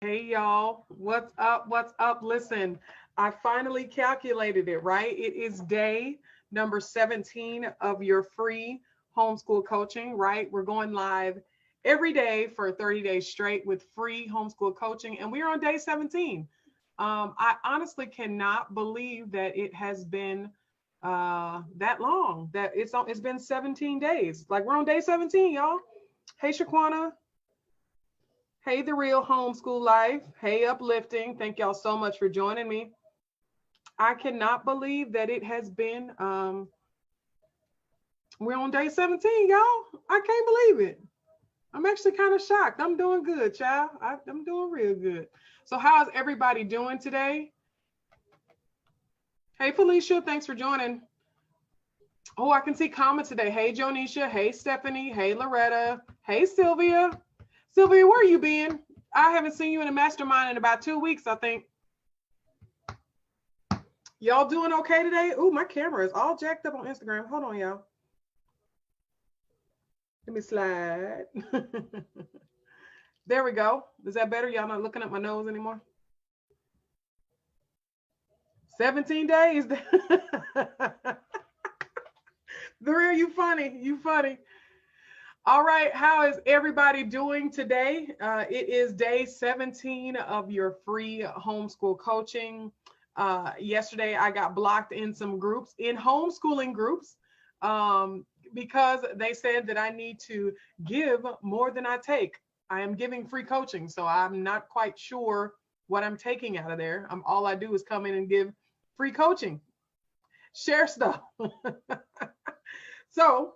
Hey y'all, what's up? What's up? Listen, I finally calculated it, right? It is day number 17 of your free homeschool coaching, right? We're going live every day for 30 days straight with free homeschool coaching, and we are on day 17. I honestly cannot believe that it has been that long, that it's been 17 days. Like we're on day 17, y'all. Hey Shaquana, hey, The Real Homeschool Life. Hey, Uplifting. Thank y'all so much for joining me. I cannot believe that it has been, we're on day 17, y'all. I can't believe it. I'm actually kind of shocked. I'm doing good, child. I'm doing real good. So, how's everybody doing today? Hey, Felicia. Thanks for joining. Oh, I can see comments today. Hey, Jonisha. Hey, Stephanie. Hey, Loretta. Hey, Sylvia. Sylvia, where you been? I haven't seen you in a mastermind in about 2 weeks, I think. Y'all doing okay today? Ooh, my camera is all jacked up on Instagram. Hold on, y'all. Let me slide. There we go. Is that better? Y'all not looking at my nose anymore? 17 days. The Real, you funny. You funny. All right. How is everybody doing today? It is day 17 of your free homeschool coaching. Yesterday, I got blocked in some groups, in homeschooling groups, because they said that I need to give more than I take. I am giving free coaching, so I'm not quite sure what I'm taking out of there. All I do is come in and give free coaching, share stuff. So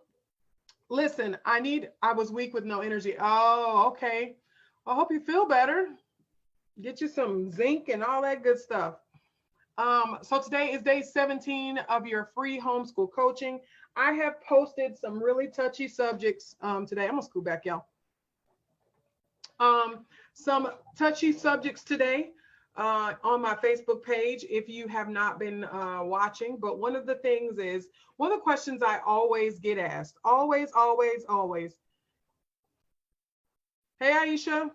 listen, I was weak with no energy. Oh, okay. I hope you feel better. Get you some zinc and all that good stuff. So today is day 17 of your free homeschool coaching. I have posted some really touchy subjects today. I'm gonna scoot back, y'all. Some touchy subjects today on my Facebook page if you have not been watching. But one of the things is, one of the questions I always get asked, always, always, always. Hey, Aisha,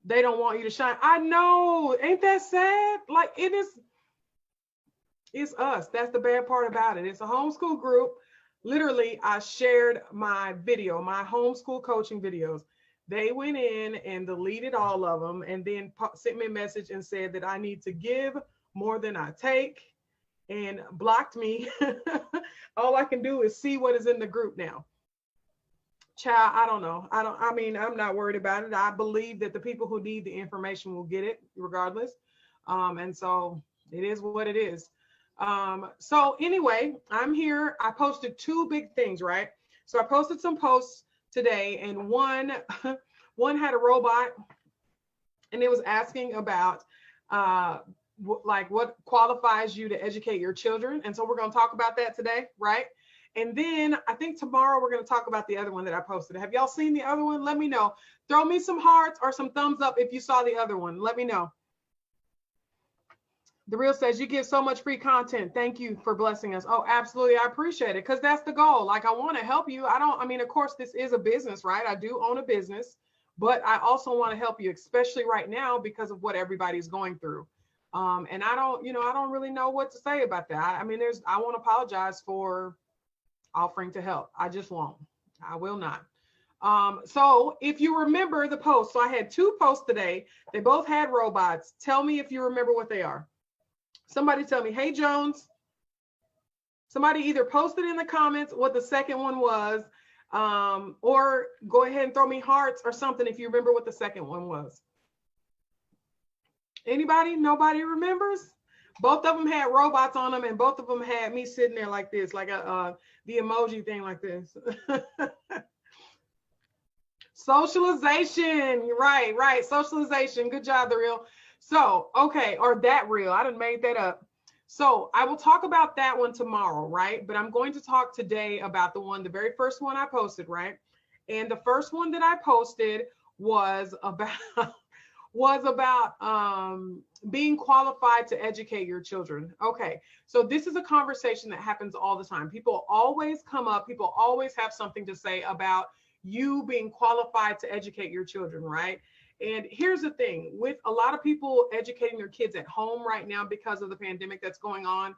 they don't want you to shine. I know. Ain't that sad? Like it is. It's us. That's the bad part about it. It's a homeschool group. Literally, I shared my video, my homeschool coaching videos. They went in and deleted all of them and then sent me a message and said that I need to give more than I take and blocked me. All I can do is see what is in the group now. Child, I don't know. I mean, I'm not worried about it. I believe that the people who need the information will get it regardless. And so it is what it is. So anyway, I'm here. I posted two big things, right? So I posted some posts today, and one one had a robot, and it was asking about like what qualifies you to educate your children. And so we're going to talk about that today, right? And then I think tomorrow we're going to talk about the other one that I posted. Have y'all seen the other one? Let me know. Throw me some hearts or some thumbs up if you saw the other one. Let me know. The Real says, you give so much free content. Thank you for blessing us. Oh, absolutely. I appreciate it because that's the goal. Like, I want to help you. I mean, of course, this is a business, right? I do own a business, but I also want to help you, especially right now because of what everybody's going through. And I don't really know what to say about that. I mean, I won't apologize for offering to help. I just won't. I will not. So if you remember the post, so I had two posts today. They both had robots. Tell me if you remember what they are. Somebody tell me, hey, Jones. Somebody either posted in the comments what the second one was, or go ahead and throw me hearts or something if you remember what the second one was. Anybody? Nobody remembers? Both of them had robots on them, and both of them had me sitting there like this, like the emoji thing like this. Socialization. Right. Socialization. Good job, The Real. So, okay, or that Real. I done made that up. So I will talk about that one tomorrow, right? But I'm going to talk today about the very first one I posted, right? And the first one that I posted was about being qualified to educate your children. Okay, so this is a conversation that happens all the time. People always come up, people always have something to say about you being qualified to educate your children, right? And here's the thing, with a lot of people educating their kids at home right now because of the pandemic that's going on,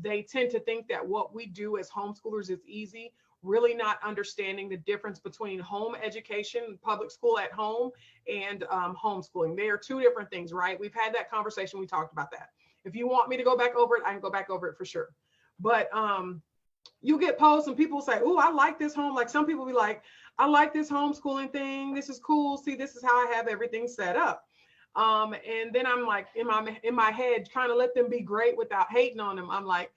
they tend to think that what we do as homeschoolers is easy, really not understanding the difference between home education, public school at home, and homeschooling. They are two different things, right? We've had that conversation. We talked about that. If you want me to go back over it, I can go back over it for sure. But you get posts and people say, oh, I like this home. Like some people be like, I like this homeschooling thing. This is cool. See, this is how I have everything set up. And then I'm like in my head trying to let them be great without hating on them. I'm like,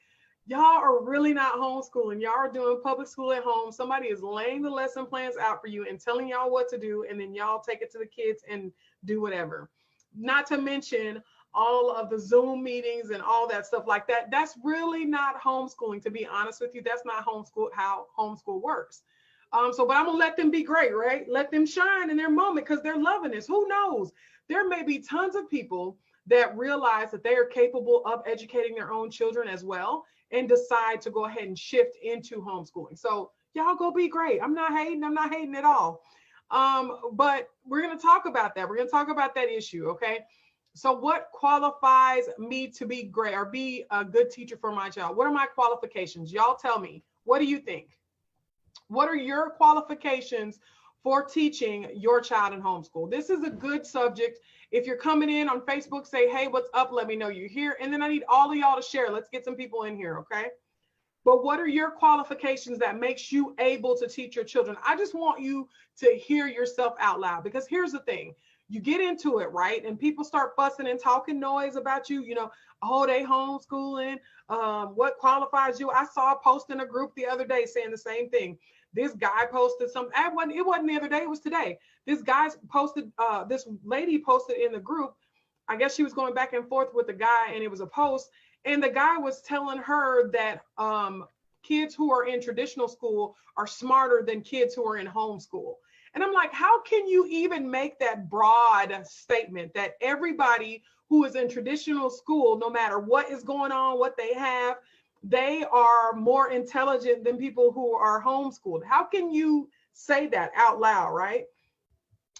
y'all are really not homeschooling. Y'all are doing public school at home. Somebody is laying the lesson plans out for you and telling y'all what to do. And then y'all take it to the kids and do whatever. Not to mention all of the Zoom meetings and all that stuff like that. That's really not homeschooling, to be honest with you. That's not homeschool, how homeschool works. But I'm gonna let them be great, right? Let them shine in their moment because they're loving this. Who knows? There may be tons of people that realize that they are capable of educating their own children as well and decide to go ahead and shift into homeschooling. So y'all go be great. I'm not hating at all. But we're gonna talk about that. We're gonna talk about that issue, okay? So what qualifies me to be great or be a good teacher for my child? What are my qualifications? Y'all tell me. What do you think? What are your qualifications for teaching your child in homeschool? This is a good subject. If you're coming in on Facebook, say, hey, what's up? Let me know you're here. And then I need all of y'all to share. Let's get some people in here, okay? But what are your qualifications that makes you able to teach your children? I just want you to hear yourself out loud, because here's the thing. You get into it, right? And people start fussing and talking noise about you, you know, oh, they homeschooling. What qualifies you? I saw a post in a group the other day saying the same thing. This guy posted something. It wasn't the other day, it was today. This lady posted in the group. I guess she was going back and forth with the guy, and it was a post. And the guy was telling her that kids who are in traditional school are smarter than kids who are in homeschool. And I'm like, how can you even make that broad statement that everybody who is in traditional school, no matter what is going on, what they have, they are more intelligent than people who are homeschooled? How can you say that out loud, right?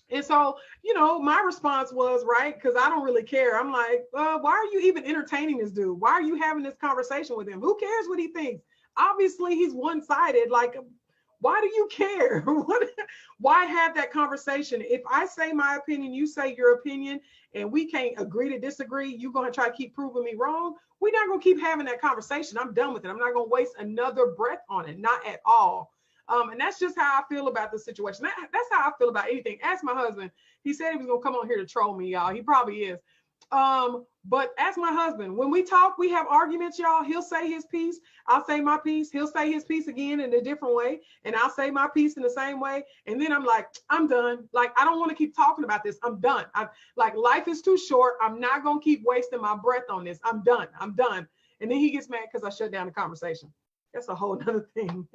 And so, you know, my response was, right, because I don't really care. I'm like, why are you even entertaining this dude? Why are you having this conversation with him? Who cares what he thinks? Obviously, he's one-sided. Like, why do you care? Why have that conversation? If I say my opinion, you say your opinion, and we can't agree to disagree, you're going to try to keep proving me wrong. We're not going to keep having that conversation. I'm done with it. I'm not going to waste another breath on it. Not at all. And that's just how I feel about the situation. That's how I feel about anything. Ask my husband. He said he was going to come on here to troll me, y'all. He probably is. But ask my husband. When we talk, we have arguments, y'all. He'll say his piece. I'll say my piece. He'll say his piece again in a different way. And I'll say my piece in the same way. And then I'm like, I'm done. Like, I don't want to keep talking about this. I'm done. Like, life is too short. I'm not going to keep wasting my breath on this. I'm done. I'm done. And then he gets mad because I shut down the conversation. That's a whole nother thing.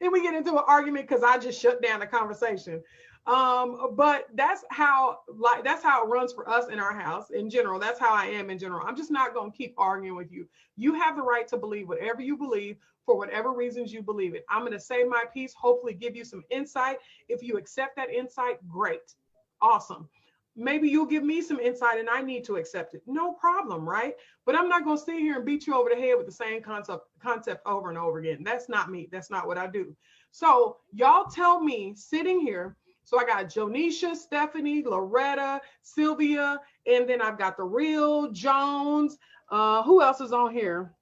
Then we get into an argument because I just shut down the conversation. But that's how it runs for us in our house in general. That's how I am in general. I'm just not going to keep arguing with you. You have the right to believe whatever you believe for whatever reasons you believe it. I'm going to say my piece, hopefully give you some insight. If you accept that insight, great. Awesome. Maybe you'll give me some insight and I need to accept it. No problem, right? But I'm not going to sit here and beat you over the head with the same concept over and over again. That's not me. That's not what I do. So y'all tell me sitting here. So I got Jonisha, Stephanie, Loretta, Sylvia, and then I've got the real Jones. Who else is on here?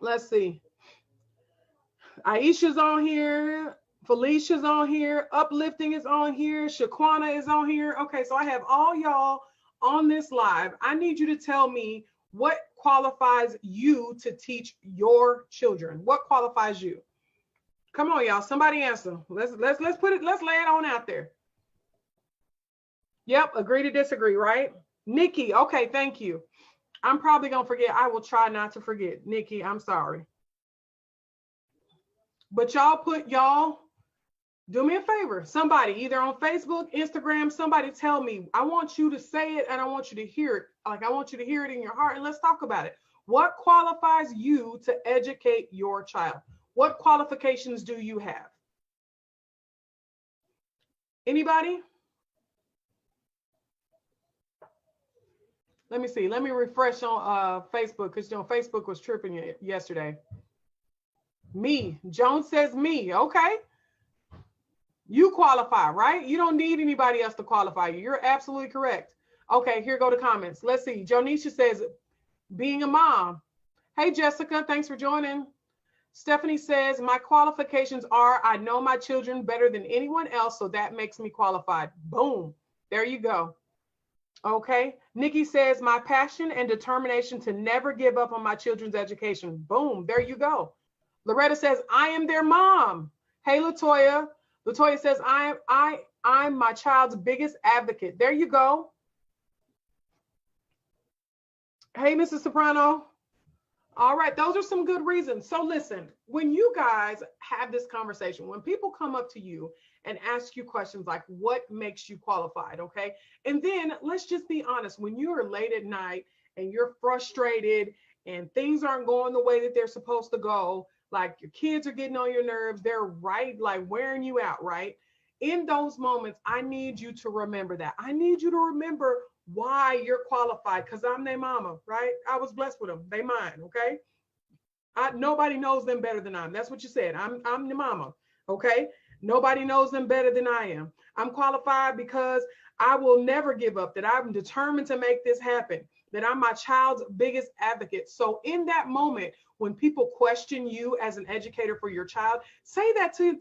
Let's see. Aisha's on here. Felicia's on here. Uplifting is on here. Shaquana is on here. Okay, so I have all y'all on this live. I need you to tell me what qualifies you to teach your children. What qualifies you? Come on, y'all. Somebody answer. Let's lay it on out there. Yep, agree to disagree, right? Nikki, okay, thank you. I'm probably gonna forget. I will try not to forget. Nikki, I'm sorry. But y'all do me a favor. Somebody, either on Facebook, Instagram, somebody tell me. I want you to say it and I want you to hear it. Like, I want you to hear it in your heart, and let's talk about it. What qualifies you to educate your child? What qualifications do you have? Anybody? Let me see. Let me refresh on Facebook, because Facebook was tripping yesterday. Me. Joan says me. Okay. You qualify, right? You don't need anybody else to qualify you. You're absolutely correct. Okay, here go the comments. Let's see. Jonisha says, being a mom. Hey, Jessica, thanks for joining. Stephanie says, my qualifications are, I know my children better than anyone else, so that makes me qualified. Boom. There you go. Okay. Nikki says, my passion and determination to never give up on my children's education. Boom. There you go. Loretta says, I am their mom. Hey, Latoya. Latoya says, I'm my child's biggest advocate. There you go. Hey, Mrs. Soprano. All right, those are some good reasons. So listen, when you guys have this conversation, when people come up to you and ask you questions like, what makes you qualified, okay? And then let's just be honest, when you are late at night and you're frustrated and things aren't going the way that they're supposed to go, like your kids are getting on your nerves, they're right, like wearing you out, right? In those moments, I need you to remember that. I need you to remember why you're qualified, because I'm their mama, right? I was blessed with them. They mine, okay? Nobody knows them better than I'm. That's what you said. I'm the mama, okay? Nobody knows them better than I am. I'm qualified because I will never give up, that I'm determined to make this happen, that I'm my child's biggest advocate. So in that moment, when people question you as an educator for your child, say that to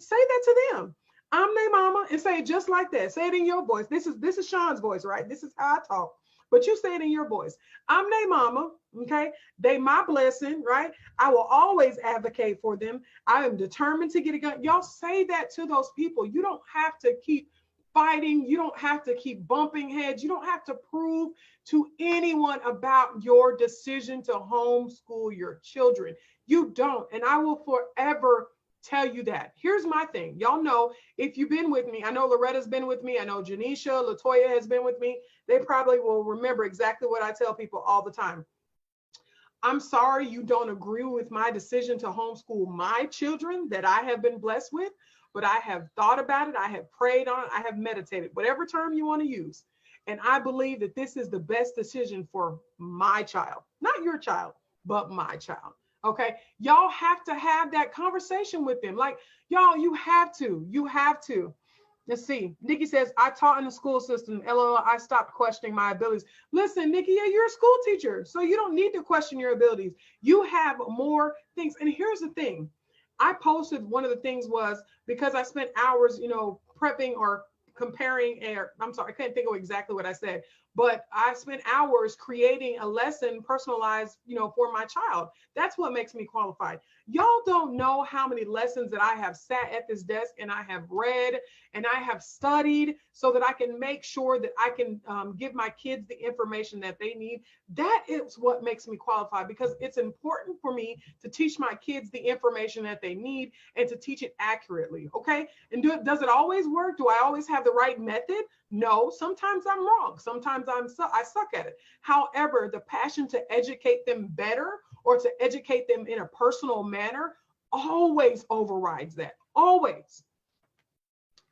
them. I'm their mama, and say it just like that. Say it in your voice. This is Sean's voice, right? This is how I talk. But you say it in your voice. I'm their mama, okay? They my blessing, right? I will always advocate for them. I am determined to get it done. Y'all say that to those people. You don't have to keep fighting. You don't have to keep bumping heads. You don't have to prove to anyone about your decision to homeschool your children. You don't. And I will forever tell you that. Here's my thing. Y'all know, if you've been with me, I know Loretta's been with me. I know Janisha, Latoya has been with me. They probably will remember exactly what I tell people all the time. I'm sorry you don't agree with my decision to homeschool my children that I have been blessed with, but I have thought about it. I have prayed on it. I have meditated, whatever term you want to use. And I believe that this is the best decision for my child, not your child, but my child. Okay, y'all have to have that conversation with them. Like, y'all, you have to. Let's see. Nikki says, I taught in the school system. LOL, I stopped questioning my abilities. Listen, Nikki, yeah, you're a school teacher, so you don't need to question your abilities. You have more things. And here's the thing. I posted, one of the things was, because I spent hours, prepping or comparing, I'm sorry, I can't think of exactly what I said, but I spent hours creating a lesson personalized, for my child. That's what makes me qualified. Y'all don't know how many lessons that I have sat at this desk and I have read and I have studied so that I can make sure that I can give my kids the information that they need. That is what makes me qualified, because it's important for me to teach my kids the information that they need and to teach it accurately. Okay. And does it always work? Do I always have the right method? No, sometimes I'm wrong. Sometimes I suck at it. However, the passion to educate them better or to educate them in a personal manner always overrides that. Always.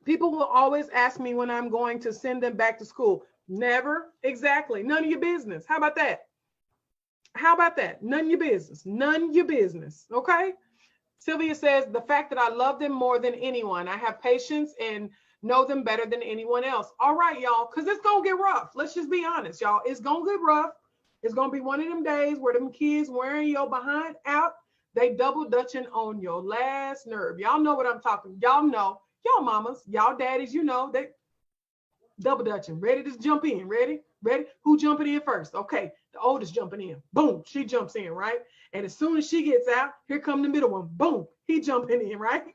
People will always ask me when I'm going to send them back to school. Never. Exactly. None of your business. How about that? How about that? None of your business. None of your business. Okay. Sylvia says, the fact that I love them more than anyone. I have patience and know them better than anyone else. All right, y'all, because it's going to get rough. Let's just be honest, y'all. It's going to get rough. It's going to be one of them days where them kids wearing your behind out, they double dutching on your last nerve. Y'all know what I'm talking. Y'all know. Y'all mamas, y'all daddies, they double dutching. Ready to jump in. Ready? Who jumping in first? Okay, the oldest jumping in. Boom, she jumps in, right? And as soon as she gets out, here come the middle one. Boom, he jumping in, right?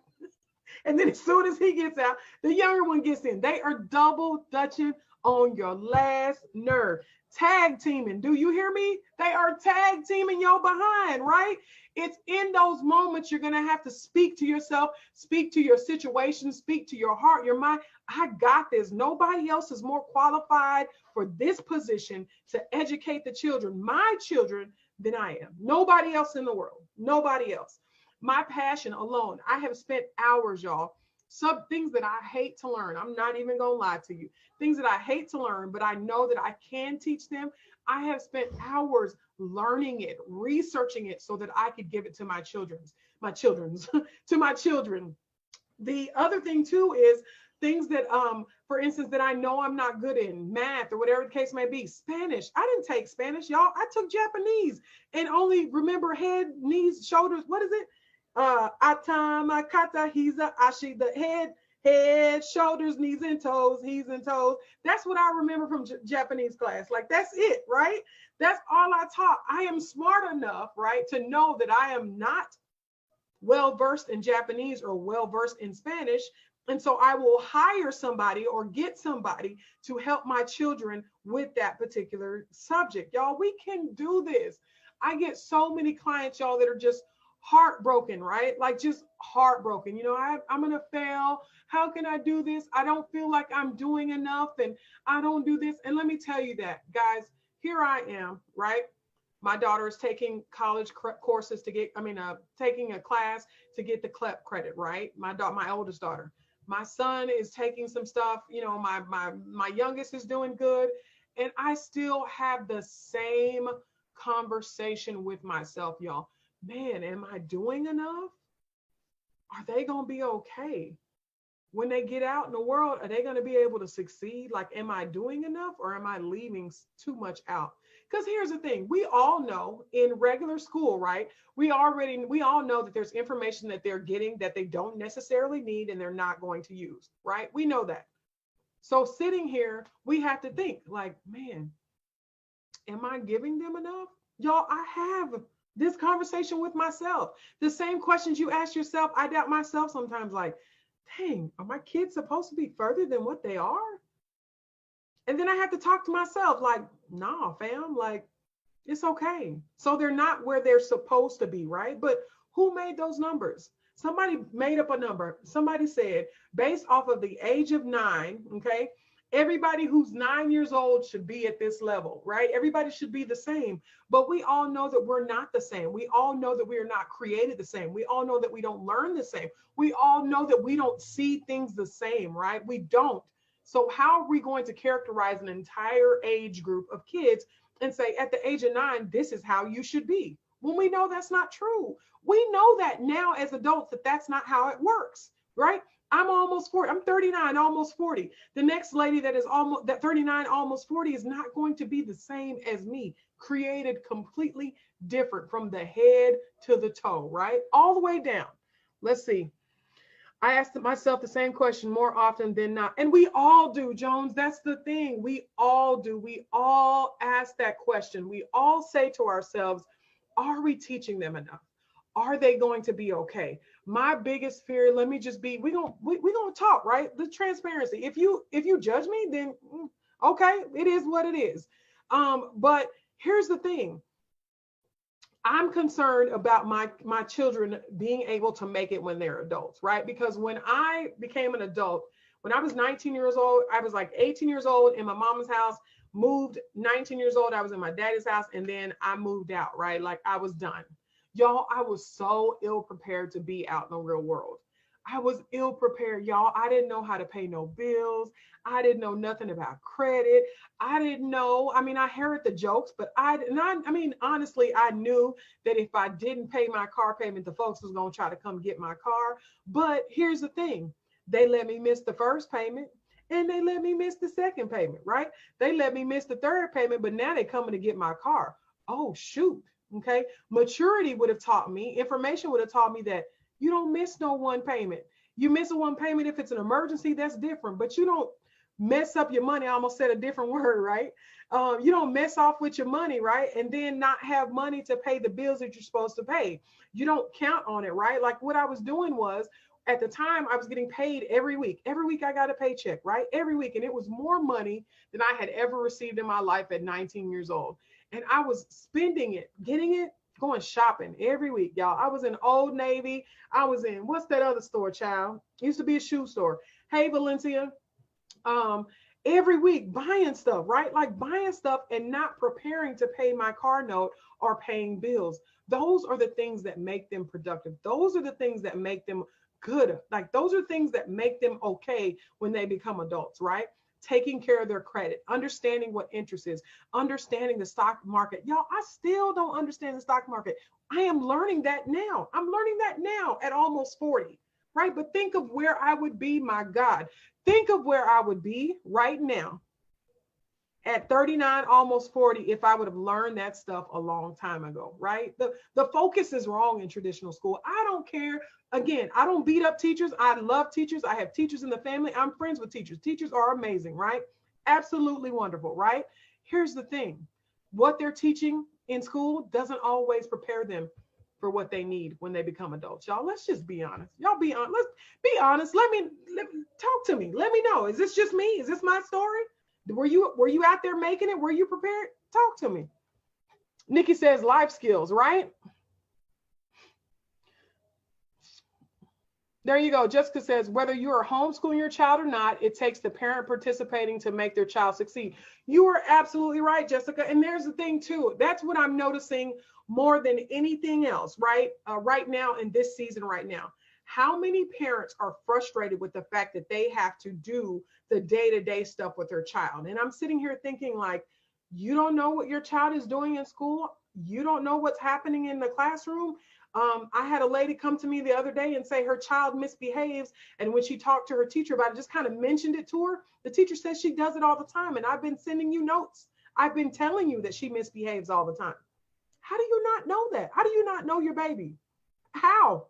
And then as soon as he gets out, the younger one gets in. They are double dutching on your last nerve. Tag teaming. Do you hear me? They are tag teaming your behind, right? It's in those moments you're going to have to speak to yourself, speak to your situation, speak to your heart, your mind. I got this. Nobody else is more qualified for this position to educate the children, my children, than I am. Nobody else in the world. Nobody else. My passion alone. I have spent hours, y'all, some things that I hate to learn. I'm not even gonna lie to you. Things that I hate to learn, but I know that I can teach them. I have spent hours learning it, researching it so that I could give it to my children's to my children. The other thing too is things that for instance that I know I'm not good in, math or whatever the case may be. Spanish, I didn't take Spanish, y'all. I took Japanese and only remember head, knees, shoulders. What is it? Atama kata hiza ashi, the head, shoulders, knees and toes, he's and toes. That's what I remember from Japanese class. Like, that's it, right? That's all I taught. I am smart enough, right, to know that I am not well versed in Japanese or well versed in Spanish. And so I will hire somebody or get somebody to help my children with that particular subject. Y'all, we can do this. I get so many clients, y'all, that are just heartbroken, right? Like, just heartbroken. You know, I'm going to fail. How can I do this? I don't feel like I'm doing enough and I don't do this. And let me tell you that, guys, here I am, right? My daughter is taking college courses to get, taking a class to get the CLEP credit, right? My oldest daughter. My son is taking some stuff, you know, my youngest is doing good. And I still have the same conversation with myself, y'all. Man, am I doing enough? Are they going to be okay? When they get out in the world, are they going to be able to succeed? Like, am I doing enough or am I leaving too much out? Because here's the thing, we all know in regular school, right? We all know that there's information that they're getting that they don't necessarily need and they're not going to use, right? We know that. So sitting here, we have to think like, man, am I giving them enough? Y'all, I have this conversation with myself. The same questions you ask yourself, I doubt myself sometimes, like, dang, are my kids supposed to be further than what they are? And then I have to talk to myself like, nah, fam, like, it's okay. So they're not where they're supposed to be, right? But who made those numbers? Somebody made up a number. Somebody said, based off of the age of 9, okay, everybody who's 9 years old should be at this level, right? Everybody should be the same. But we all know that we're not the same. We all know that we are not created the same. We all know that we don't learn the same. We all know that we don't see things the same, right? We don't. So how are we going to characterize an entire age group of kids and say at the age of 9, this is how you should be, when we know that's not true? We know that now as adults that that's not how it works, right? I'm almost 40. I'm 39, almost 40. The next lady that is almost that 39, almost 40 is not going to be the same as me, created completely different from the head to the toe, right? All the way down. Let's see. I asked myself the same question more often than not. And we all do, Jones. That's the thing. We all do. We all ask that question. We all say to ourselves, are we teaching them enough? Are they going to be okay? My biggest fear, let me just be, we're gonna talk, right? The transparency. If you judge me, then okay, it is what it is. But here's the thing. I'm concerned about my children being able to make it when they're adults, right? Because when I became an adult, when I was 19 years old, I was like 18 years old in my mama's house, moved 19 years old, I was in my daddy's house, and then I moved out, right? Like, I was done. Y'all, I was so ill prepared to be out in the real world. I was ill prepared, y'all. I didn't know how to pay no bills. I didn't know nothing about credit. I didn't know. I mean, I heard the jokes, but honestly, I knew that if I didn't pay my car payment, the folks was going to try to come get my car. But here's the thing. They let me miss the first payment and they let me miss the second payment, right? They let me miss the third payment, but now they're coming to get my car. Oh, shoot. Okay. Maturity would have taught me, information would have taught me that you don't miss no one payment. You miss a one payment if it's an emergency, that's different, but you don't mess up your money. I almost said a different word, right? You don't mess off with your money, right? And then not have money to pay the bills that you're supposed to pay. You don't count on it, right? Like, what I was doing was, at the time, I was getting paid every week. Every week I got a paycheck, right? Every week. And it was more money than I had ever received in my life at 19 years old. And I was spending it, getting it, going shopping every week, y'all. I was in Old Navy. I was in, what's that other store, child? It used to be a shoe store. Hey, Valencia. Every week buying stuff, right? Like, buying stuff and not preparing to pay my car note or paying bills. Those are the things that make them productive. Those are the things that make them good. Like those are things that make them okay when they become adults, right? Taking care of their credit, understanding what interest is, understanding the stock market. Y'all, I still don't understand the stock market. I am learning that now. I'm learning that now at almost 40, right? But think of where I would be, my God. Think of where I would be right now at 39, almost 40, if I would have learned that stuff a long time ago, right? The focus is wrong in traditional school. I don't care. Again, I don't beat up teachers. I love teachers. I have teachers in the family. I'm friends with teachers. Teachers are amazing, right? Absolutely wonderful, right? Here's the thing. What they're teaching in school doesn't always prepare them for what they need when they become adults. Y'all, let's just be honest. Y'all be honest. Let's be honest. Let me talk to me. Let me know. Is this just me? Is this my story? Were you out there making it? Were you prepared? Talk to me. Nikki says life skills, right? There you go. Jessica says, whether you are homeschooling your child or not, it takes the parent participating to make their child succeed. You are absolutely right, Jessica. And there's the thing too. That's what I'm noticing more than anything else, right? Right now in this season right now. How many parents are frustrated with the fact that they have to do the day-to-day stuff with their child? And I'm sitting here thinking like, you don't know what your child is doing in school. You don't know what's happening in the classroom. I had a lady come to me the other day and say her child misbehaves. And when she talked to her teacher about it, just kind of mentioned it to her. The teacher says she does it all the time. And I've been sending you notes. I've been telling you that she misbehaves all the time. How do you not know that? How do you not know your baby? How?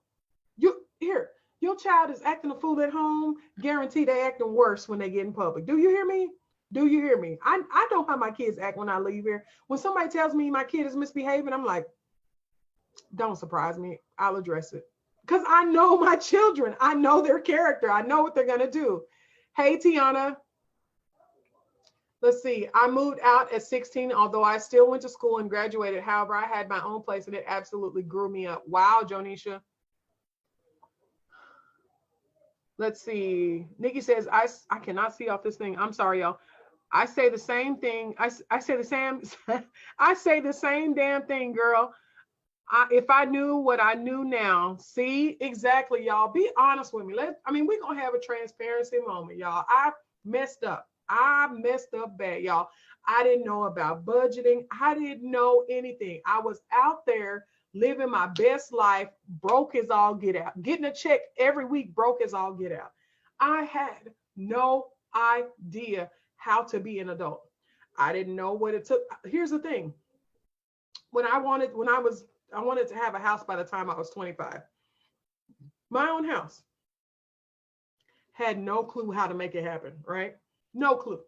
Your child is acting a fool at home. Guarantee they acting worse when they get in public. Do you hear me? Do you hear me? I know how my kids act when I leave here. When somebody tells me my kid is misbehaving, I'm like, don't surprise me. I'll address it. Because I know my children. I know their character. I know what they're going to do. Hey, Tiana. Let's see. I moved out at 16, although I still went to school and graduated. However, I had my own place and it absolutely grew me up. Wow, Jonisha. Let's see. Nikki says, I cannot see off this thing. I'm sorry, y'all. I say the same thing. I say the same. I say the same damn thing, girl. If I knew what I knew now, see, exactly, y'all. Be honest with me. We're going to have a transparency moment, y'all. I messed up. I messed up bad, y'all. I didn't know about budgeting. I didn't know anything. I was out there living my best life, broke as all get out, getting a check every week, broke as all get out. I had no idea how to be an adult. I didn't know what it took. Here's the thing. I wanted to have a house by the time I was 25. My own house. Had no clue how to make it happen, right? No clue.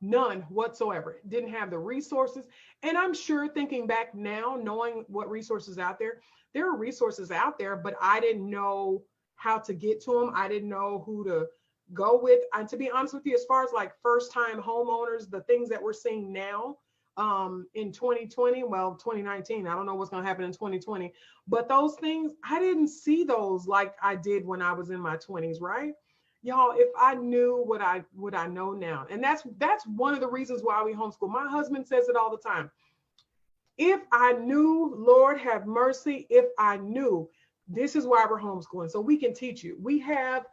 None whatsoever. Didn't have the resources. And I'm sure thinking back now, knowing what resources out there are resources out there, but I didn't know how to get to them. I didn't know who to go with. And to be honest with you, as far as like first time homeowners, the things that we're seeing now in 2020, well, 2019, I don't know what's going to happen in 2020, but those things, I didn't see those like I did when I was in my 20s, right? Y'all, if I knew what I know now, and that's one of the reasons why we homeschool. My husband says it all the time. If I knew, Lord have mercy, if I knew, this is why we're homeschooling. So we can teach you. We have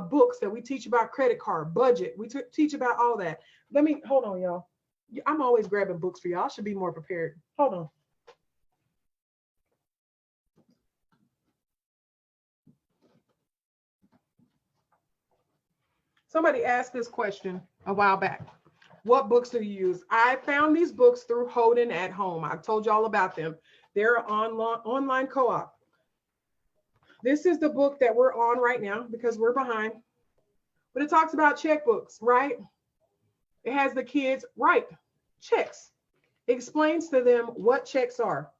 books that we teach about credit card, budget. We teach about all that. Hold on, y'all. I'm always grabbing books for y'all. I should be more prepared. Hold on. Somebody asked this question a while back. What books do you use? I found these books through Holden at Home. I've told you all about them. They're online co-op. This is the book that we're on right now because we're behind. But it talks about checkbooks, right? It has the kids write checks. It explains to them what checks are.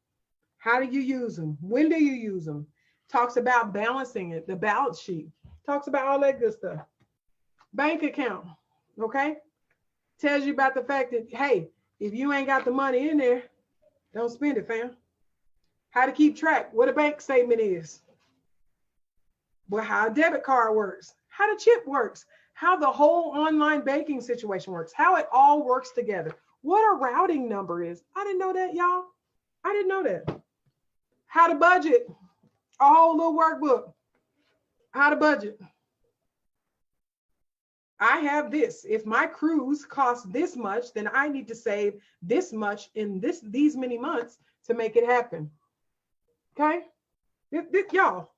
How do you use them? When do you use them? Talks about balancing it, the balance sheet. Talks about all that good stuff. Bank account, okay? Tells you about the fact that, hey, if you ain't got the money in there, don't spend it, fam. How to keep track, what a bank statement is. Well, how a debit card works, how the chip works, how the whole online banking situation works, how it all works together, what a routing number is. I didn't know that, y'all. I didn't know that. How to budget, a whole little workbook. How to budget. I have this. If my cruise costs this much, then I need to save this much in these many months to make it happen. Okay? Y'all,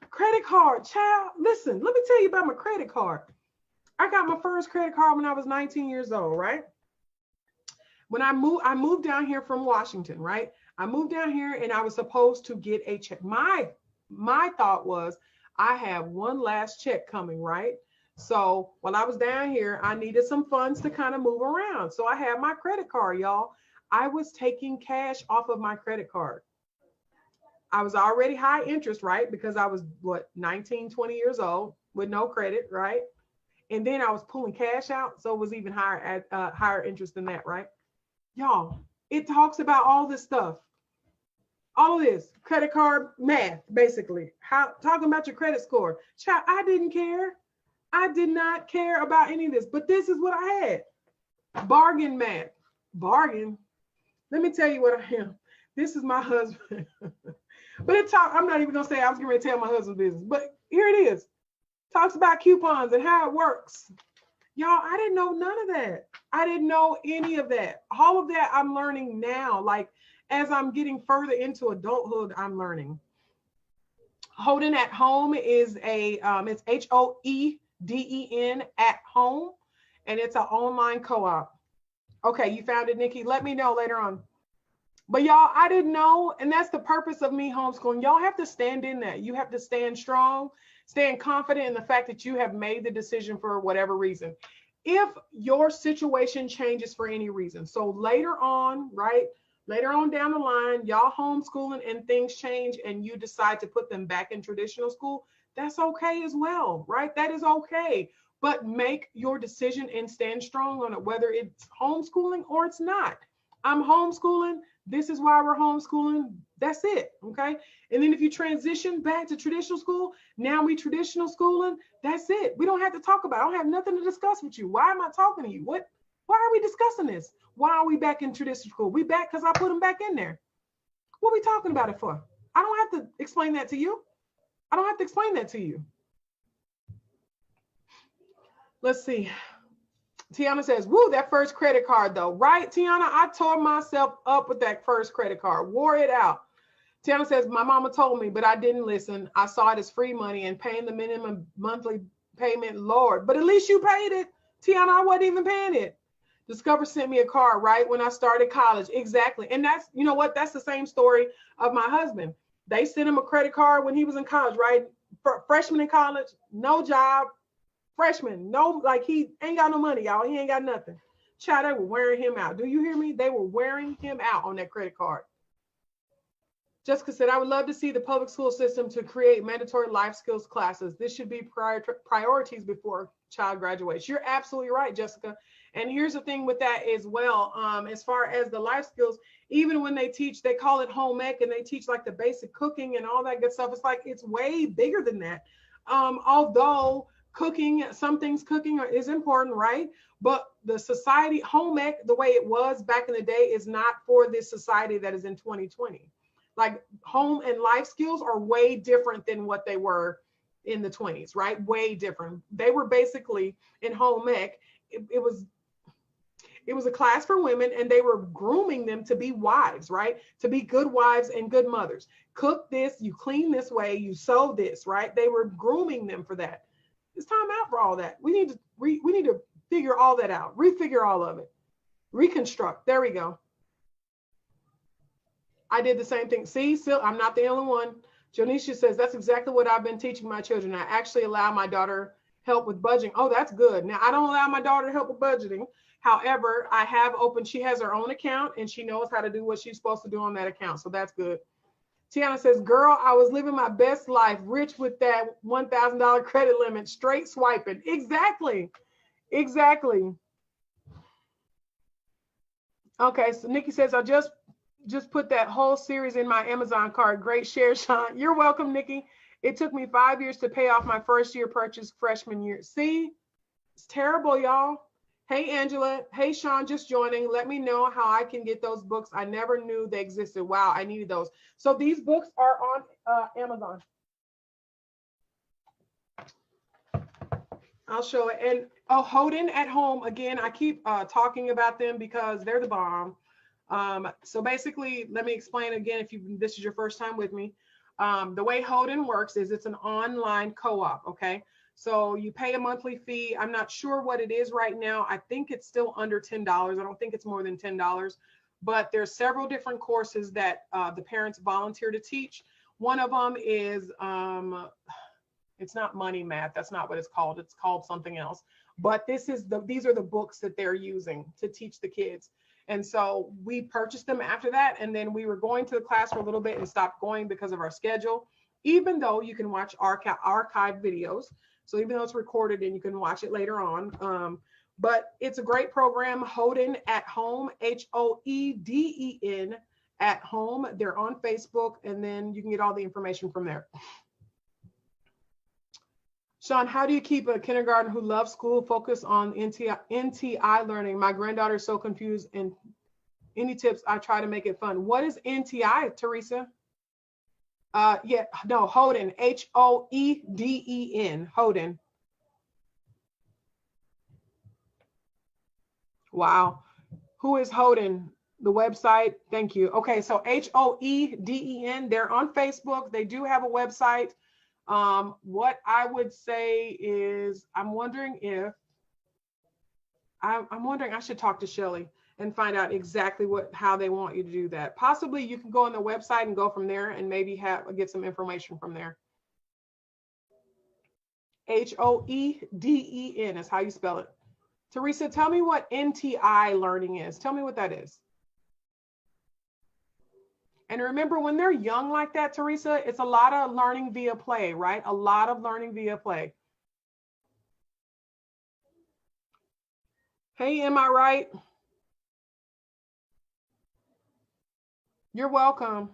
credit card, child. Listen, let me tell you about my credit card. I got my first credit card when I was 19 years old, right? When I moved down here from Washington, right? I moved down here and I was supposed to get a check. My thought was I have one last check coming, right? So while I was down here, I needed some funds to kind of move around. So I had my credit card, y'all. I was taking cash off of my credit card. I was already high interest, right? Because I was 19, 20 years old with no credit, right? And then I was pulling cash out, so it was even higher at higher interest than that, right? Y'all, it talks about all this stuff. All of this credit card math, basically. How talking about your credit score. Child, I didn't care. I did not care about any of this, but this is what I had. Bargain math. Bargain. Let me tell you what I am. This is my husband. But I'm not even gonna say I was going to tell my husband's business, but here it is. Talks about coupons and how it works. Y'all, I didn't know none of that. I didn't know any of that. All of that I'm learning now. Like as I'm getting further into adulthood, I'm learning. Hoden at Home is it's HOEDEN at Home, and it's an online co-op. Okay, you found it, Nikki. Let me know later on. But y'all, I didn't know, and that's the purpose of me homeschooling. Y'all have to stand in that. You have to stand strong, stand confident in the fact that you have made the decision for whatever reason. If your situation changes for any reason, so later on, right? Later on down the line, y'all homeschooling and things change and you decide to put them back in traditional school, that's okay as well, right? That is okay. But make your decision and stand strong on it, whether it's homeschooling or it's not. I'm homeschooling. This is why we're homeschooling. That's it. Okay. And then if you transition back to traditional school, now we traditional schooling. That's it. We don't have to talk about it. I don't have nothing to discuss with you. Why am I talking to you? Why are we discussing this? Why are we back in traditional school? We back because I put them back in there. What are we talking about it for? I don't have to explain that to you. I don't have to explain that to you. Let's see. Tiana says, woo, that first credit card though. Right, Tiana? I tore myself up with that first credit card. Wore it out. Tiana says, my mama told me, but I didn't listen. I saw it as free money and paying the minimum monthly payment, Lord. But at least you paid it. Tiana, I wasn't even paying it. Discover sent me a card right when I started college. Exactly. And that's, you know what? That's the same story of my husband. They sent him a credit card when he was in college, right? Freshman in college, no job. Freshman, no, like he ain't got no money, y'all. He ain't got nothing. Child, they were wearing him out. Do you hear me? They were wearing him out on that credit card. Jessica said, I would love to see the public school system to create mandatory life skills classes. This should be priorities before child graduates. You're absolutely right, Jessica. And here's the thing with that as well. As far as the life skills, even when they teach, they call it home ec and they teach like the basic cooking and all that good stuff. It's like, it's way bigger than that. Although cooking, some things cooking is important, right? But the society, home ec, the way it was back in the day is not for this society that is in 2020. Like home and life skills are way different than what they were in the 20s, right? Way different. They were basically in home ec. It was a class for women and they were grooming them to be wives, right? To be good wives and good mothers. Cook this, you clean this way, you sew this, right? They were grooming them for that. It's time out for all that. We need to figure all that out, refigure all of it, reconstruct. There we go. I did the same thing. See, I'm not the only one. Jonisha says, that's exactly what I've been teaching my children. I actually allow my daughter help with budgeting. Oh, that's good. Now, I don't allow my daughter to help with budgeting. However, I have opened, she has her own account and she knows how to do what she's supposed to do on that account. So that's good. Tiana says, girl, I was living my best life, rich with that $1,000 credit limit, straight swiping. Exactly. Exactly. Okay, so Nikki says, I just put that whole series in my Amazon cart. Great share, Sean. You're welcome, Nikki. It took me 5 years to pay off my first year purchase freshman year. See, it's terrible, y'all. Hey, Angela. Hey, Sean, just joining. Let me know how I can get those books. I never knew they existed. Wow, I needed those. So these books are on Amazon. I'll show it. And oh, Houghton at Home, again, I keep talking about them because they're the bomb. So basically, let me explain again if this is your first time with me. The way Houghton works is it's an online co-op, okay? So you pay a monthly fee. I'm not sure what it is right now. I think it's still under $10. I don't think it's more than $10. But there's several different courses that the parents volunteer to teach. One of them is it's not money math. That's not what it's called. It's called something else. But these are the books that they're using to teach the kids. And so we purchased them after that. And then we were going to the class for a little bit and stopped going because of our schedule, even though you can watch archive videos. So even though it's recorded and you can watch it later on. But it's a great program, Houghton at Home, Hoeden at Home. They're on Facebook, and then you can get all the information from there. Sean, how do you keep a kindergarten who loves school focused on NTI learning? My granddaughter is so confused, and any tips? I try to make it fun. What is NTI, Teresa? Yeah, no, Houghton, Hoeden, Houghton. Wow. Who is Houghton? The website. Thank you. Okay, so Hoeden, they're on Facebook. They do have a website. What I would say is I'm wondering I should talk to Shelly and find out exactly how they want you to do that. Possibly you can go on the website and go from there and maybe get some information from there. Hoeden is how you spell it. Teresa, tell me what NTI learning is. Tell me what that is. And remember, when they're young like that, Teresa, it's a lot of learning via play, right? A lot of learning via play. Hey, am I right? You're welcome.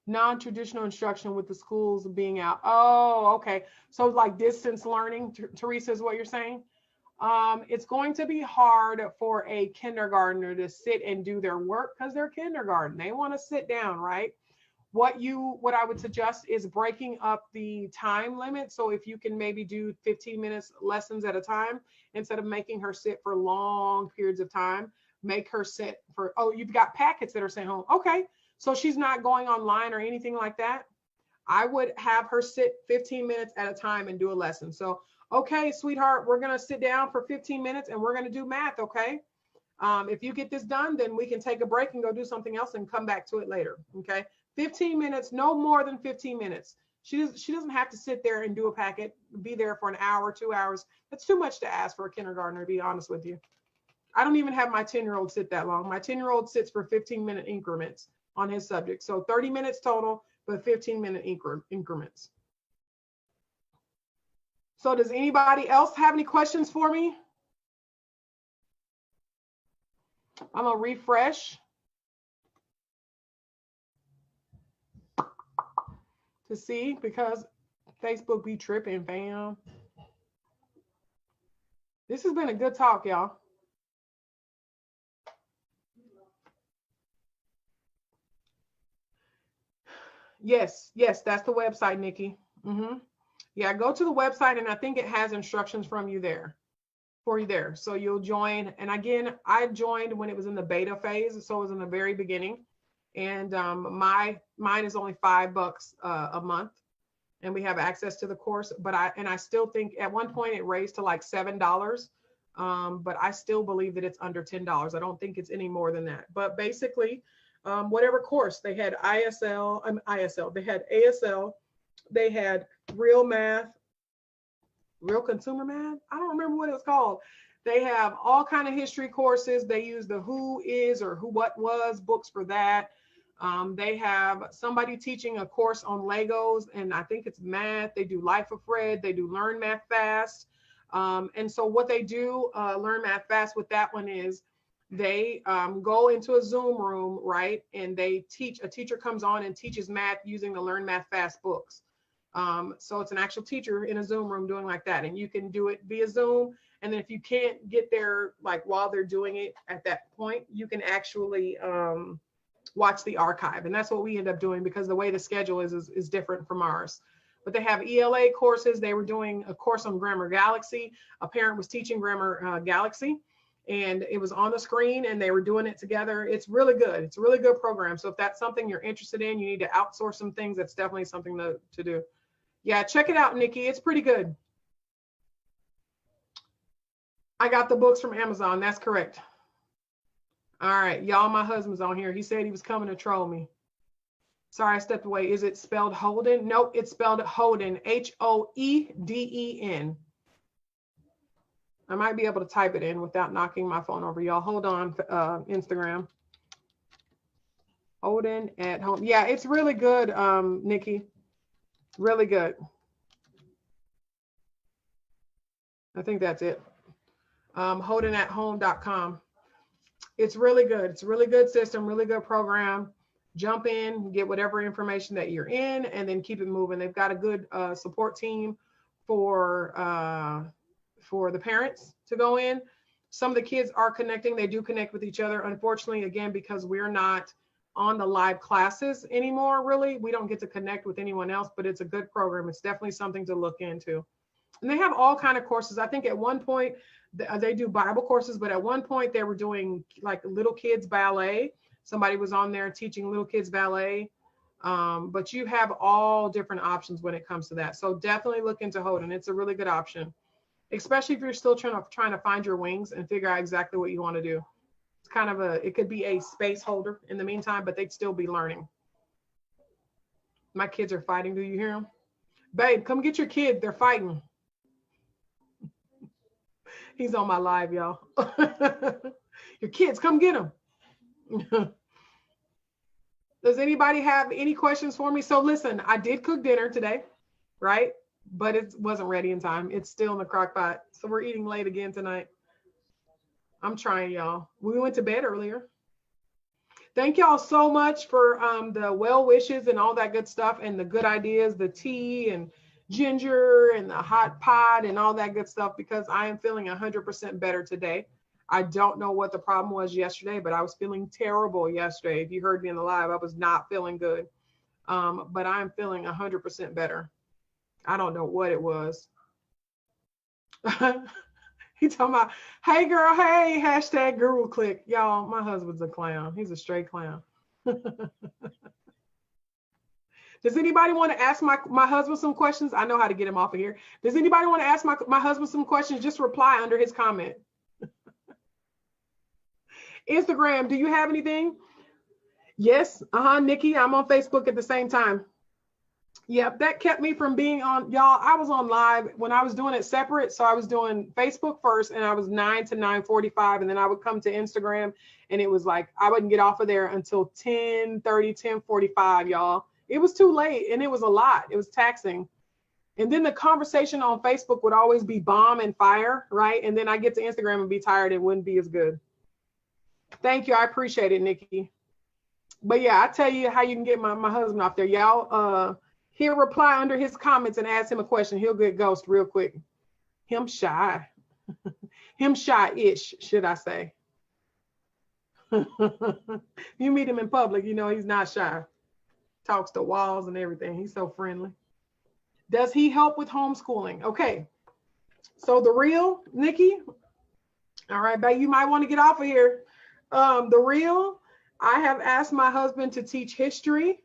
Non-traditional instruction with the schools being out. Oh, okay. So like distance learning, Teresa, is what you're saying? It's going to be hard for a kindergartner to sit and do their work because they're kindergarten. They want to sit down, right? What I would suggest is breaking up the time limit. So if you can maybe do 15 minutes lessons at a time, instead of making her sit for long periods of time, make her sit for, oh, you've got packets that are sent home. Okay. So she's not going online or anything like that. I would have her sit 15 minutes at a time and do a lesson. So, okay, sweetheart, we're going to sit down for 15 minutes and we're going to do math, okay? If you get this done, then we can take a break and go do something else and come back to it later, okay? 15 minutes, no more than 15 minutes. She doesn't have to sit there and do a packet, be there for an hour, 2 hours. That's too much to ask for a kindergartner, to be honest with you. I don't even have my 10-year-old sit that long. My 10-year-old sits for 15-minute increments on his subject. So 30 minutes total, but 15-minute increments. So does anybody else have any questions for me? I'm gonna refresh to see, because Facebook be tripping, fam. This has been a good talk, y'all. Yes, that's the website, Nikki. Yeah, go to the website, and I think it has instructions for you there. So you'll join. And again, I joined when it was in the beta phase, so it was in the very beginning. And mine is only $5 a month, and we have access to the course. But I still think at one point it raised to like $7. But I still believe that it's under $10. I don't think it's any more than that. But basically, whatever course they had, ISL, they had ASL, they had real math, real consumer math. I don't remember what it was called. They have all kind of history courses. They use the who is or who what was books for that. They have somebody teaching a course on Legos, and I think it's math. They do Life of Fred. They do Learn Math Fast. And so what they do, Learn Math Fast with that one is they go into a Zoom room, right? And a teacher comes on and teaches math using the Learn Math Fast books. So it's an actual teacher in a Zoom room doing like that. And you can do it via Zoom. And then if you can't get there, like while they're doing it at that point, you can actually watch the archive. And that's what we end up doing, because the way the schedule is different from ours. but they have ELA courses. They were doing a course on Grammar Galaxy. A parent was teaching Grammar Galaxy, and it was on the screen, and they were doing it together. It's really good. It's a really good program. So if that's something you're interested in, you need to outsource some things. That's definitely something to do. Yeah, check it out, Nikki. It's pretty good. I got the books from Amazon. That's correct. All right, y'all, my husband's on here. He said he was coming to troll me. Sorry, I stepped away. Is it spelled Holden? Nope, it's spelled Hoden, Hoeden. I might be able to type it in without knocking my phone over, y'all. Hold on, Instagram. Hoden at home. Yeah, it's really good, Nikki. Really good. I think that's it. HodenAtHome.com. It's really good. It's a really good system, really good program. Jump in, get whatever information that you're in, and then keep it moving. They've got a good support team for the parents to go in. Some of the kids are connecting. They do connect with each other. Unfortunately, again, because we're not on the live classes anymore, really, we don't get to connect with anyone else, but it's a good program. It's definitely something to look into. And they have all kind of courses. I think at one point they do Bible courses, but at one point they were doing like little kids ballet. Somebody was on there teaching little kids ballet. But you have all different options when it comes to that. So definitely look into Hoden. It's a really good option, especially if you're still trying to find your wings and figure out exactly what you want to do. It's kind of it could be a space holder in the meantime, but they'd still be learning. My kids are fighting. Do you hear them? Babe, come get your kid. They're fighting. He's on my live, y'all. Your kids, come get them. Does anybody have any questions for me? So listen, I did cook dinner today, right? But it wasn't ready in time. It's still in the crock pot. So we're eating late again tonight. I'm trying, y'all. We went to bed earlier. Thank y'all so much for the well wishes and all that good stuff and the good ideas, the tea and ginger and the hot pot and all that good stuff, because I am feeling 100% better today. I don't know what the problem was yesterday, but I was feeling terrible yesterday. If you heard me in the live, I was not feeling good. But I'm feeling 100% better. I don't know what it was. He talking about, hey girl, hey, hashtag guru click. Y'all, my husband's a clown. He's a straight clown. Does anybody want to ask my husband some questions? I know how to get him off of here. Does anybody want to ask my husband some questions? Just reply under his comment. Instagram, do you have anything? Yes, Nikki, I'm on Facebook at the same time. Yep, that kept me from being on, y'all. I was on live when I was doing it separate. So I was doing Facebook first, and I was 9 to 9:45, and then I would come to Instagram, and it was like I wouldn't get off of there until 10:30, 10:45, y'all. It was too late, and it was a lot. It was taxing. And then the conversation on Facebook would always be bomb and fire, right? And then I get to Instagram and be tired. It wouldn't be as good. Thank you. I appreciate it, Nikki. But yeah, I tell you how you can get my husband off there. Y'all, he'll reply under his comments and ask him a question. He'll get ghost real quick. Him shy. Him shy-ish, should I say. You meet him in public, you know he's not shy. Talks to walls and everything. He's so friendly. Does he help with homeschooling? Okay. So the real, Nikki. All right, babe, you might want to get off of here. The real, I have asked my husband to teach history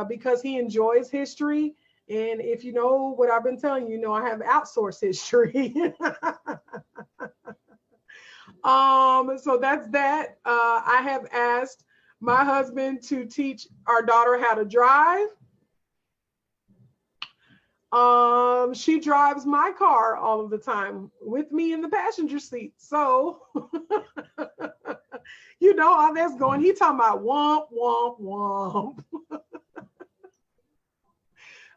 because he enjoys history. And if you know what I've been telling you, I have outsourced history. So that's that. I have asked my husband to teach our daughter how to drive. She drives my car all of the time with me in the passenger seat. So, you know how that's going. He talking about womp, womp, womp.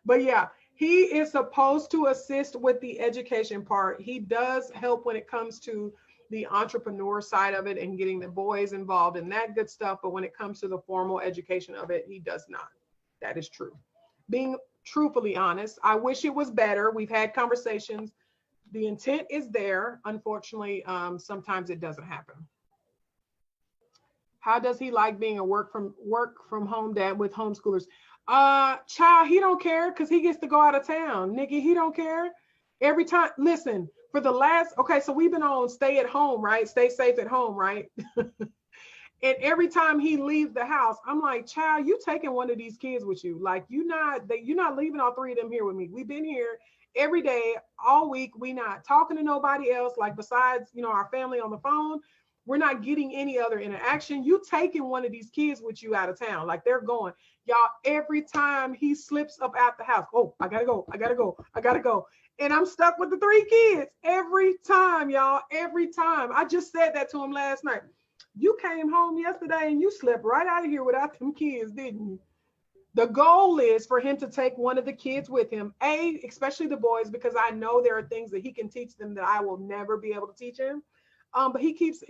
But yeah, he is supposed to assist with the education part. He does help when it comes to the entrepreneur side of it and getting the boys involved in that good stuff. But when it comes to the formal education of it, he does not. That is true. Being truthfully honest, I wish it was better. We've had conversations. The intent is there. Unfortunately, sometimes it doesn't happen. How does he like being a work from home dad with homeschoolers? Child, he don't care because he gets to go out of town. Nigga, he don't care. Every time, listen, for the last, okay, so we've been on stay at home, right? Stay safe at home, right? And every time he leaves the house, I'm like, child, you taking one of these kids with you. Like, you're not leaving all three of them here with me. We've been here every day, all week. We not talking to nobody else, like besides, our family on the phone. We're not getting any other interaction. You taking one of these kids with you out of town. Like, they're going. Y'all, every time he slips up out the house, oh, I gotta go, I gotta go, I gotta go. And I'm stuck with the three kids every time, y'all, every time. I just said that to him last night. You came home yesterday and you slept right out of here without them kids, didn't you? The goal is for him to take one of the kids with him, especially the boys, because I know there are things that he can teach them that I will never be able to teach him. But he keeps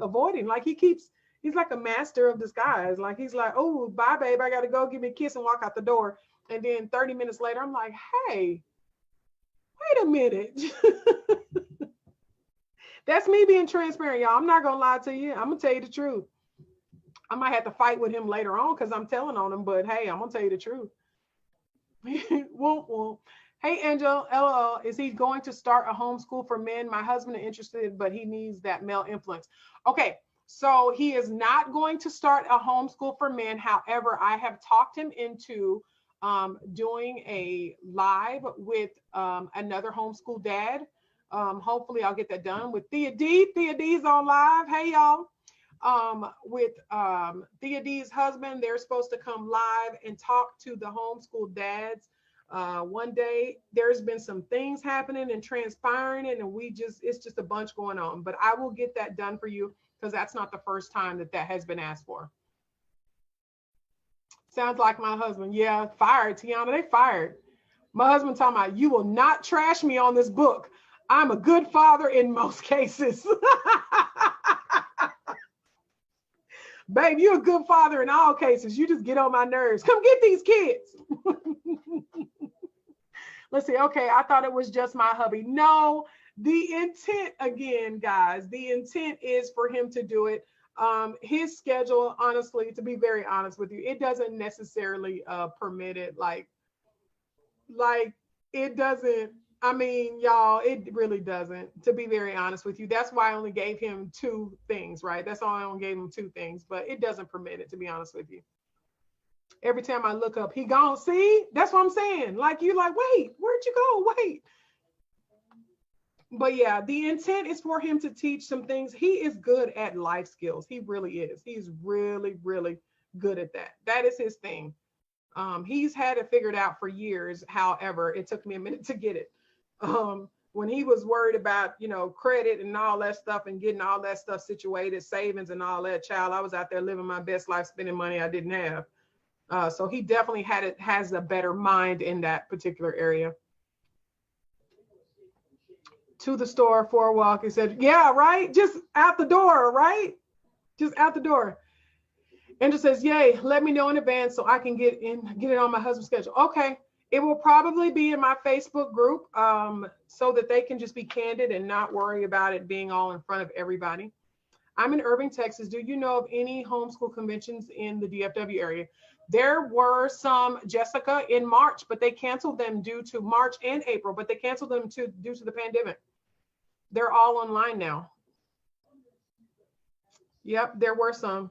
avoiding, like he's like a master of disguise. Like, he's like, oh, bye, babe, I gotta go, give me a kiss and walk out the door. And then 30 minutes later, I'm like, hey, wait a minute. That's me being transparent, y'all. I'm not gonna lie to you. I'm gonna tell you the truth. I might have to fight with him later on because I'm telling on him, but hey, I'm gonna tell you the truth. Won't, won't. Hey, Angel, LOL, is he going to start a homeschool for men? My husband is interested, but he needs that male influence. Okay, so he is not going to start a homeschool for men. However, I have talked him into doing a live with another homeschool dad. Hopefully I'll get that done with Thea D. Thea D's on live. Hey, y'all. With Thea D's husband, they're supposed to come live and talk to the homeschool dads. One day, there's been some things happening and transpiring, and it's just a bunch going on. But I will get that done for you because that's not the first time that has been asked for. Sounds like my husband. Yeah, fired, Tiana. They fired. My husband talking about, you will not trash me on this book. I'm a good father in most cases. Babe, you're a good father in all cases. You just get on my nerves. Come get these kids. Let's see. Okay, I thought it was just my hubby. No, the intent, again, guys, the intent is for him to do it. His schedule, honestly, to be very honest with you, it doesn't necessarily permit it. Like it doesn't. I mean, y'all, it really doesn't, to be very honest with you. That's why I only gave him two things, right? That's all I only gave him two things, but it doesn't permit it, to be honest with you. Every time I look up, he gone. See, that's what I'm saying. Like, you like, wait, where'd you go? Wait. But yeah, the intent is for him to teach some things. He is good at life skills. He really is. He's really, really good at that. That is his thing. He's had it figured out for years. However, it took me a minute to get it. When he was worried about, credit and all that stuff and getting all that stuff situated, savings and all that, child, I was out there living my best life, spending money I didn't have. So he definitely has a better mind in that particular area. To the store for a walk. He said, yeah, right? Just out the door, right? Just out the door. Andrew says, yay, let me know in advance so I can get it on my husband's schedule. Okay. It will probably be in my Facebook group so that they can just be candid and not worry about it being all in front of everybody. I'm in Irving, Texas. Do you know of any homeschool conventions in the DFW area? There were some, Jessica, in March, but they canceled them due to March and April, but they canceled them due to the pandemic. They're all online now. Yep, there were some.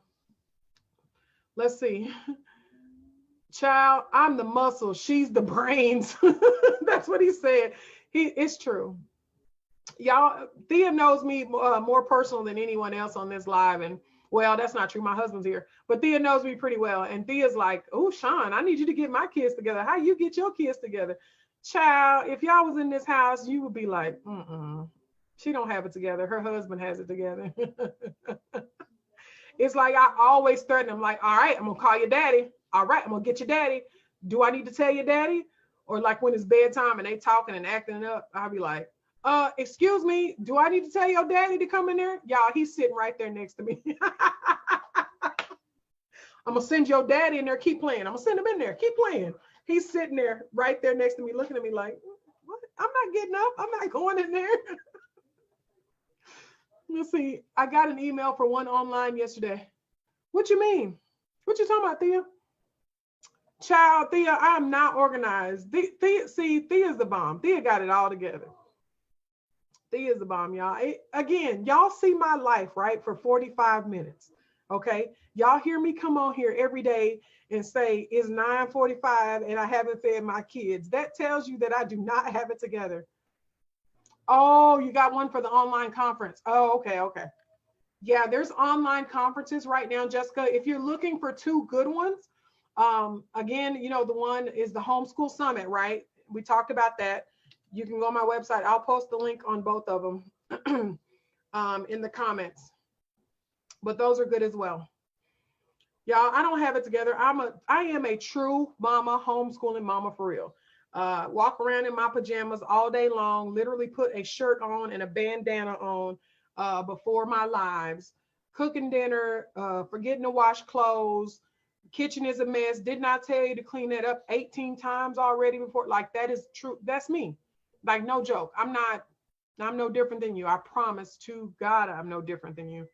Let's see. Child, I'm the muscle. She's the brains. That's what he said. It's true. Y'all, Thea knows me more personal than anyone else on this live. And well, that's not true. My husband's here, but Thea knows me pretty well. And Thea's like, oh, Sean, I need you to get my kids together. How you get your kids together? Child, if y'all was in this house, you would be like, she don't have it together. Her husband has it together. It's like I always threaten him, like, all right, I'm gonna call your daddy. All right, I'm gonna get your daddy. Do I need to tell your daddy? Or like when it's bedtime and they talking and acting up, I'll be like, excuse me, do I need to tell your daddy to come in there? Y'all, he's sitting right there next to me. I'm gonna send your daddy in there, keep playing. I'm gonna send him in there, keep playing. He's sitting there right there next to me, looking at me like, what? I'm not getting up, I'm not going in there. Let's see, I got an email for one online yesterday. What you mean? What you talking about, Thea? Child, Thea, I'm not organized. Thea's the bomb. Thea got it all together. Thea's the bomb, y'all. Again, y'all see my life, right, for 45 minutes. Okay. Y'all hear me come on here every day and say it's 9:45 and I haven't fed my kids. That tells you that I do not have it together. Oh, you got one for the online conference. Oh, okay, okay. Yeah, there's online conferences right now, Jessica. If you're looking for two good ones, again, you know, the one is the Homeschool Summit, right? We talked about that. You can go on my website. I'll post the link on both of them in the comments. But those are good as well. Y'all, I don't have it together. I am a true mama, homeschooling mama for real. Walk around in my pajamas all day long, literally put a shirt on and a bandana on before my lives, cooking dinner, forgetting to wash clothes. Kitchen is a mess. Did not tell you to clean that up 18 times already before. Like, that is true. That's me. Like, no joke. I'm no different than you. I promise to God, I'm no different than you.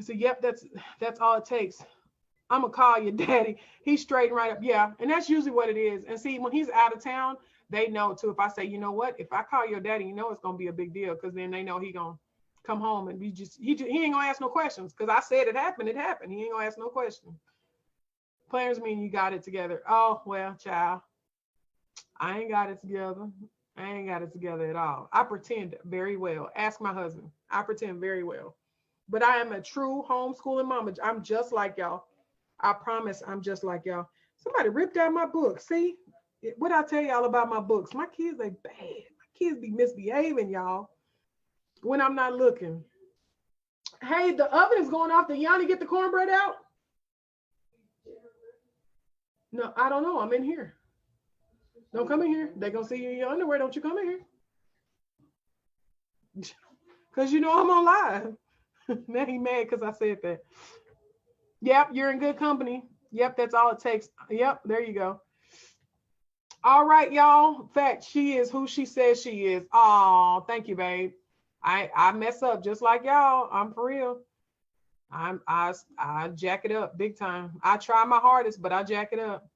So, yep, that's all it takes. I'm gonna call your daddy. He's straight right up. Yeah. And that's usually what it is. And see, when he's out of town, they know too. If I say, you know what, if I call your daddy, you know it's gonna be a big deal, because then they know he gonna come home and he ain't gonna ask no questions, because I said it happened. He ain't gonna ask no questions. Players mean you got it together. Oh, well, child, I ain't got it together. I ain't got it together at all. I pretend very well. Ask my husband. I pretend very well. But I am a true homeschooling mama. I'm just like y'all. I promise I'm just like y'all. Somebody ripped out my book. See, what I tell y'all about my books? My kids, they bad. My kids be misbehaving, y'all, when I'm not looking. Hey, the oven is going off. Did Yanni get the cornbread out? No, I don't know. I'm in here. Don't come in here. They're going to see you in your underwear. Don't you come in here. Because you know I'm on live. Now he mad because I said that. Yep, you're in good company. Yep, that's all it takes. Yep, there you go. All right, y'all. Fact, she is who she says she is. Oh, thank you, babe. I mess up just like y'all. I'm for real. I jack it up big time. I try my hardest, but I jack it up.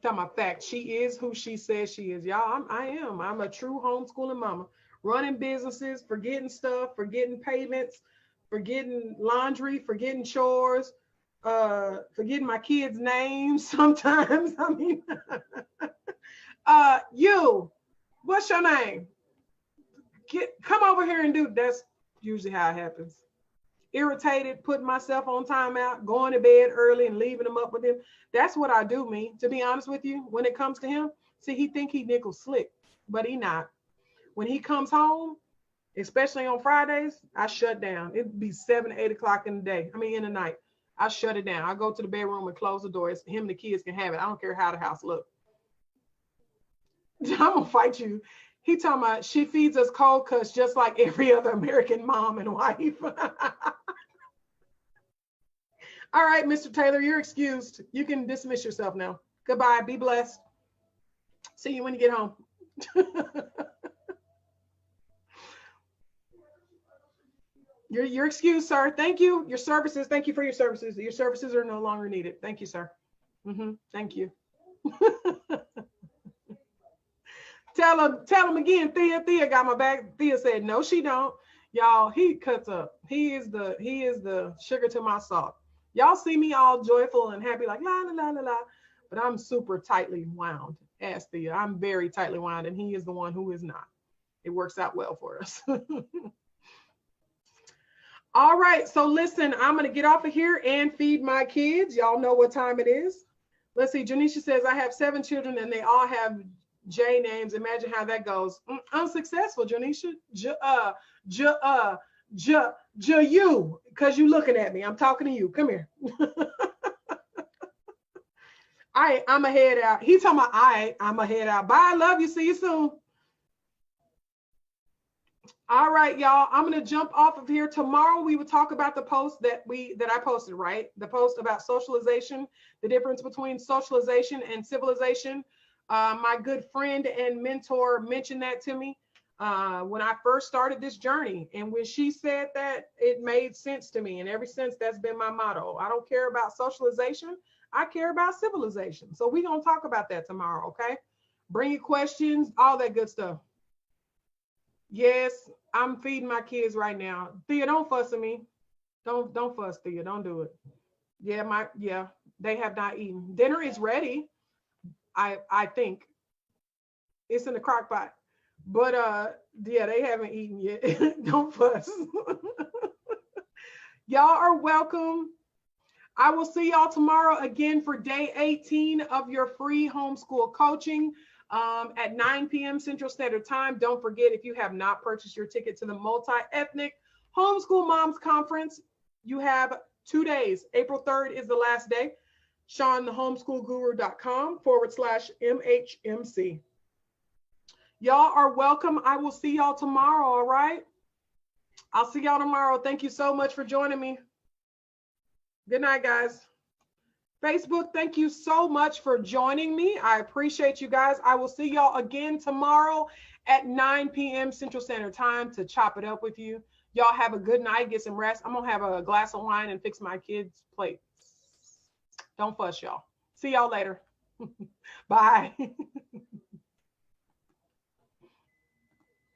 Tell my fact, she is who she says she is. Y'all, I'm a true homeschooling mama. Running businesses, forgetting stuff, forgetting payments, forgetting laundry, forgetting chores, forgetting my kids' names sometimes. I mean, what's your name? Come over here and do. That's usually how it happens. Irritated, putting myself on timeout, going to bed early and leaving him up with him. That's what I do, me, to be honest with you. When it comes to him, see, he think he nickel slick, but he not. When he comes home, especially on Fridays, I shut down. It'd be 7, 8 o'clock in the night. I shut it down. I go to the bedroom and close the door. It's him and the kids can have it. I don't care how the house looks. I'm gonna fight you. He talking about she feeds us cold cuts just like every other American mom and wife. All right, Mr. Taylor, you're excused. You can dismiss yourself now. Goodbye. Be blessed. See you when you get home. You're excused, sir. Thank you. Your services. Thank you for your services. Your services are no longer needed. Thank you, sir. Thank you. Tell him again. Thea got my back. Thea said, no, she don't. Y'all, he cuts up. He is the sugar to my salt. Y'all see me all joyful and happy, like la la la la la, but I'm super tightly wound. Ask Thea. I'm very tightly wound, and he is the one who is not. It works out well for us. All right, so listen, I'm gonna get off of here and feed my kids. Y'all know what time it is. Let's see. Janisha says I have 7 children and they all have J names. Imagine how that goes. Unsuccessful, Janisha. You, because you looking at me. I'm talking to you. Come here. I'm a head out. He talking about I'm a head out. Bye. I love you. See you soon. All right, y'all. I'm gonna jump off of here. Tomorrow we will talk about the post that I posted, right? The post about socialization, the difference between socialization and civilization. My good friend and mentor mentioned that to me. when I first started this journey. And when she said that, it made sense to me. And ever since, that's been my motto. I don't care about socialization. I care about civilization. So we're going to talk about that tomorrow, okay? Bring your questions, all that good stuff. Yes, I'm feeding my kids right now. Thea, don't fuss at me. Don't fuss, Thea. Don't do it. Yeah, they have not eaten. Dinner is ready. I think it's in the crock pot. But yeah, they haven't eaten yet. Don't fuss. Y'all are welcome. I will see y'all tomorrow again for day 18 of your free homeschool coaching at 9 p.m. Central Standard Time. Don't forget, if you have not purchased your ticket to the Multi-Ethnic Homeschool Moms Conference, you have 2 days. April 3rd is the last day. SeanTheHomeschoolGuru.com/MHMC. Y'all are welcome. I will see y'all tomorrow, all right? I'll see y'all tomorrow. Thank you so much for joining me. Good night, guys. Facebook, thank you so much for joining me. I appreciate you guys. I will see y'all again tomorrow at 9 p.m. Central Standard Time to chop it up with you. Y'all have a good night. Get some rest. I'm going to have a glass of wine and fix my kids' plate. Don't fuss, y'all. See y'all later. Bye.